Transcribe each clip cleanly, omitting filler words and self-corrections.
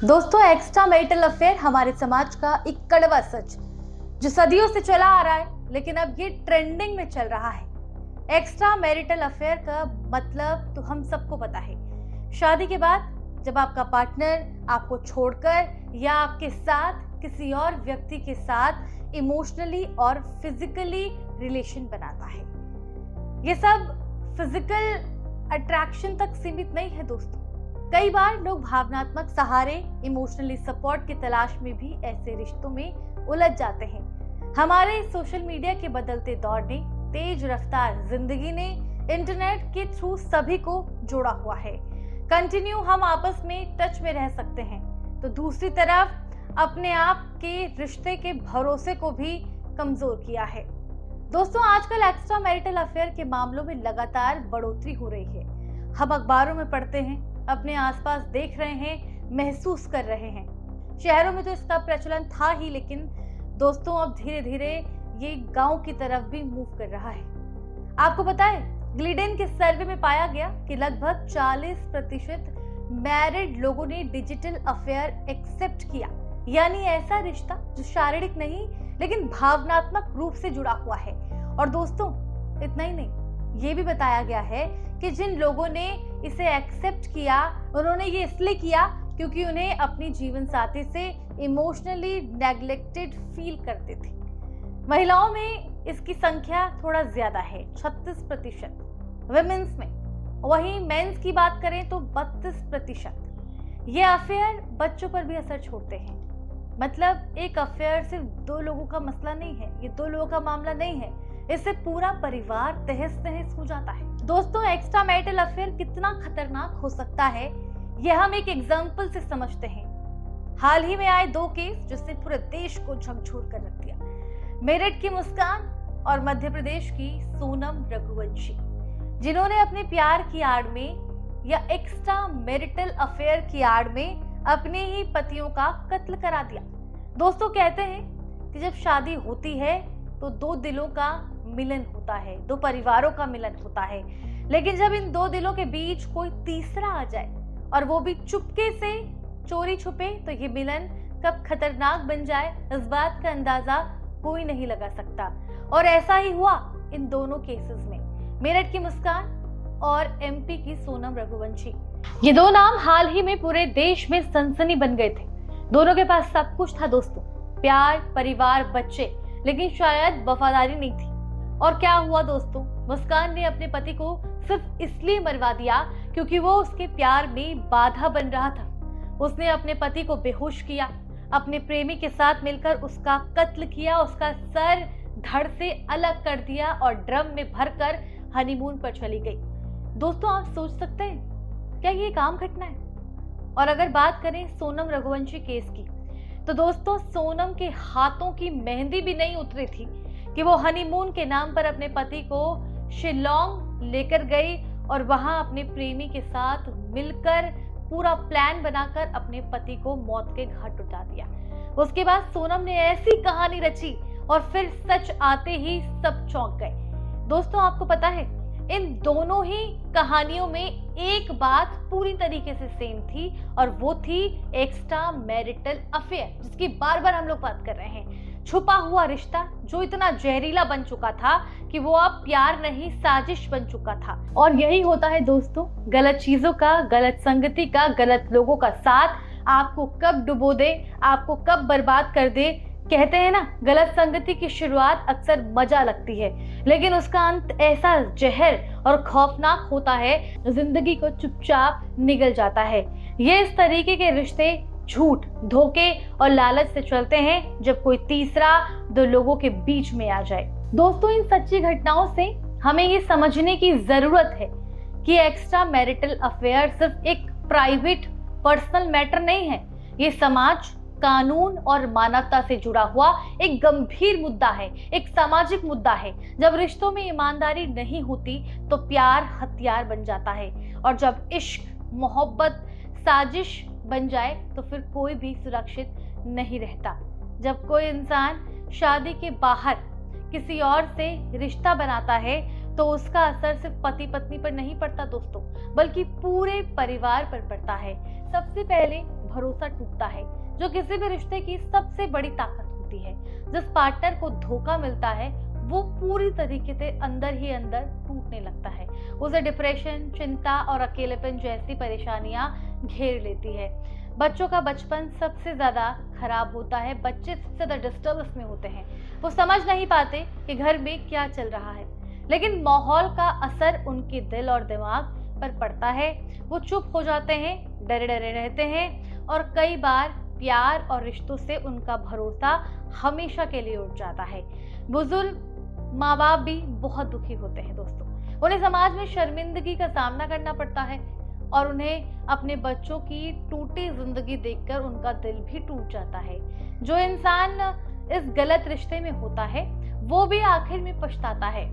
दोस्तों, extra marital affair हमारे समाज का एक कड़वा सच जो सदियों से चला आ रहा है, लेकिन अब ये ट्रेंडिंग में चल रहा है। एक्स्ट्रा मैरिटल अफेयर का मतलब तो हम सबको पता है। शादी के बाद जब आपका पार्टनर आपको छोड़कर या आपके साथ किसी और व्यक्ति के साथ इमोशनली और फिजिकली रिलेशन बनाता है। ये सब फिजिकल अट्रैक्शन तक सीमित नहीं है दोस्तों। कई बार लोग भावनात्मक सहारे, इमोशनली सपोर्ट की तलाश में भी ऐसे रिश्तों में उलझ जाते हैं। हमारे सोशल मीडिया के बदलते दौर ने, तेज रफ्तार जिंदगी ने इंटरनेट के थ्रू सभी को जोड़ा हुआ है। कंटिन्यू हम आपस में टच में रह सकते हैं, तो दूसरी तरफ अपने आप के रिश्ते के भरोसे को भी कमजोर किया है। दोस्तों, आजकल एक्स्ट्रा मैरिटल अफेयर के मामलों में लगातार बढ़ोतरी हो रही है। हम अखबारों में पढ़ते हैं, अपने आसपास देख रहे हैं, महसूस कर रहे हैं। शहरों में तो इसका प्रचलन था ही, लेकिन दोस्तों अब धीरे धीरे ये गांव की तरफ भी मूव कर रहा है। आपको पता है, ग्लिडेन के सर्वे में पाया गया कि लगभग 40% मैरिड लोगों ने डिजिटल अफेयर एक्सेप्ट किया, यानी ऐसा रिश्ता जो शारीरिक नहीं लेकिन भावनात्मक रूप से जुड़ा हुआ है। और दोस्तों, इतना ही नहीं, ये भी बताया गया है कि जिन लोगों ने इसे एक्सेप्ट किया, उन्होंने ये इसलिए किया क्योंकि उन्हें अपनी जीवन साथी से इमोशनली नेग्लेक्टेड फील करते थे। महिलाओं में इसकी संख्या थोड़ा ज्यादा है, 36%, विमेंस में। वहीं मेंस की बात करें तो 32%। ये अफेयर बच्चों पर भी असर छोड़ते हैं। मतलब एक अफेयर सिर्फ दो लोगों का मसला नहीं है, ये दो लोगों का मामला नहीं है, इससे पूरा परिवार तहस नहस हो जाता है। दोस्तों, एक्स्ट्रा मैरिटल अफेयर कितना खतरनाक हो सकता है, यह हम एक एग्जाम्पल से समझते हैं। हाल ही में आए 2 केस जिसने पूरे देश को झकझोर कर रख दिया। मेरठ की मुस्कान और मध्य प्रदेश की सोनम रघुवंशी, जिन्होंने अपने प्यार की आड़ में या एक्स्ट्रा मैरिटल अफेयर की आड़ में अपने ही पतियों का कत्ल करा दिया। दोस्तों, कहते हैं कि जब शादी होती है तो 2 दिलों का मिलन होता है, 2 परिवारों का मिलन होता है। लेकिन जब इन 2 दिलों के बीच कोई तीसरा आ जाए और वो भी चुपके से, चोरी छुपे, तो ये मिलन कब खतरनाक बन जाए, इस बात का अंदाजा कोई नहीं लगा सकता। और ऐसा ही हुआ इन दोनों केसेस में, मेरठ की मुस्कान और एमपी की सोनम रघुवंशी। ये 2 नाम हाल ही में पूरे देश में सनसनी बन गए थे। दोनों के पास सब कुछ था दोस्तों, प्यार, परिवार, बच्चे, लेकिन शायद वफादारी नहीं थी। और क्या हुआ दोस्तों, मुस्कान ने अपने पति को सिर्फ इसलिए मरवा दिया क्योंकि वो उसके प्यार में बाधा बन रहा था। उसने अपने पति को बेहोश किया, अपने प्रेमी के साथ मिलकर उसका कत्ल किया, उसका सर धड़ से अलग कर दिया और ड्रम में भरकर हनीमून पर चली गई। दोस्तों, आप सोच सकते हैं क्या ये एक आम घटना है? और अगर बात करें सोनम रघुवंशी केस की, तो दोस्तों सोनम के हाथों की मेहंदी भी नहीं उतरी थी कि वो हनीमून के नाम पर अपने पति को शिलोंग लेकर गई और वहां अपने प्रेमी के साथ मिलकर पूरा प्लान बनाकर अपने पति को मौत के घाट उतार दिया। उसके बाद सोनम ने ऐसी कहानी रची और फिर सच आते ही सब चौंक गए। दोस्तों, आपको पता है, इन दोनों ही कहानियों में एक बात पूरी तरीके से सेम थी, और वो थी एक्स्ट्रा मैरिटल अफेयर, जिसकी बार बार हम लोग बात कर रहे हैं। छुपा हुआ रिश्ता जो इतना जहरीला बन चुका था कि वो अब प्यार नहीं, साजिश बन चुका था। और यही होता है दोस्तों, गलत चीजों का, गलत संगति का, गलत लोगों का साथ आपको कब डुबो दे, आपको कब बर्बाद कर दे। कहते हैं ना, गलत संगति की शुरुआत अक्सर मजा लगती है, लेकिन उसका अंत ऐसा जहर और खौफनाक होता है, जिंदगी को चुपचाप निगल जाता है। ये इस तरीके के रिश्ते झूठ, धोखे और लालच से चलते हैं जब कोई तीसरा 2 लोगों के बीच में आ जाए। दोस्तों, इन सच्ची घटनाओं से हमें ये समझने की जरूरत है कि एक्स्ट्रा मैरिटल अफेयर सिर्फ एक प्राइवेट पर्सनल मैटर नहीं है, ये समाज, कानून और मानवता से जुड़ा हुआ एक गंभीर मुद्दा है, एक सामाजिक मुद्दा है। जब रिश्तों में ईमानदारी नहीं होती तो प्यार हथियार बन जाता है, और जब इश्क, मोहब्बत साजिश बन जाए तो फिर कोई भी सुरक्षित नहीं रहता। जब कोई इंसान शादी के बाहर किसी और से रिश्ता बनाता है तो उसका असर सिर्फ पति पत्नी पर नहीं पड़ता दोस्तों, बल्कि पूरे परिवार पर पड़ता है। सबसे पहले भरोसा टूटता है, जो किसी भी रिश्ते की सबसे बड़ी ताकत होती है। जिस पार्टनर को धोखा मिलता है वो पूरी तरीके से अंदर ही अंदर टूटने लगता है। उसे डिप्रेशन, चिंता और अकेलेपन जैसी परेशानियां घेर लेती है। बच्चों का बचपन सबसे ज्यादा खराब होता है। बच्चे सबसे ज्यादा डिस्टर्बेंस में होते हैं। वो समझ नहीं पाते कि घर में क्या चल रहा है, लेकिन माहौल का असर उनके दिल और दिमाग पर पड़ता है। वो चुप हो जाते हैं, डरे डरे रहते हैं और कई बार प्यार और रिश्तों से उनका भरोसा हमेशा के लिए उठ जाता है। बुजुर्ग माँ बाप भी बहुत दुखी होते हैं दोस्तों। उन्हें समाज में शर्मिंदगी का सामना करना पड़ता है और उन्हें अपने बच्चों की टूटी जिंदगी देखकर उनका दिल भी टूट जाता है। जो इंसान इस गलत रिश्ते में होता है वो भी आखिर में पछताता है।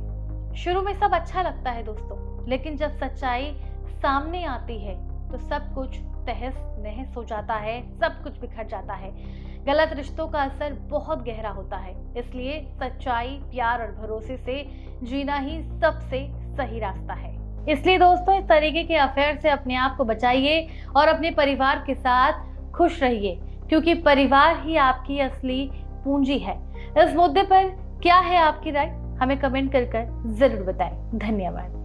शुरू में सब अच्छा लगता है दोस्तों, लेकिन जब सच्चाई सामने आती है तो सब कुछ तहस नहस हो जाता है, सब कुछ बिखर जाता है। गलत रिश्तों का असर बहुत गहरा होता है, इसलिए सच्चाई, प्यार और भरोसे से जीना ही सबसे सही रास्ता है। इसलिए दोस्तों, इस तरीके के अफेयर से अपने आप को बचाइए और अपने परिवार के साथ खुश रहिए, क्योंकि परिवार ही आपकी असली पूंजी है। इस मुद्दे पर क्या है आपकी राय? हमें कमेंट कर जरूर बताएं। धन्यवाद।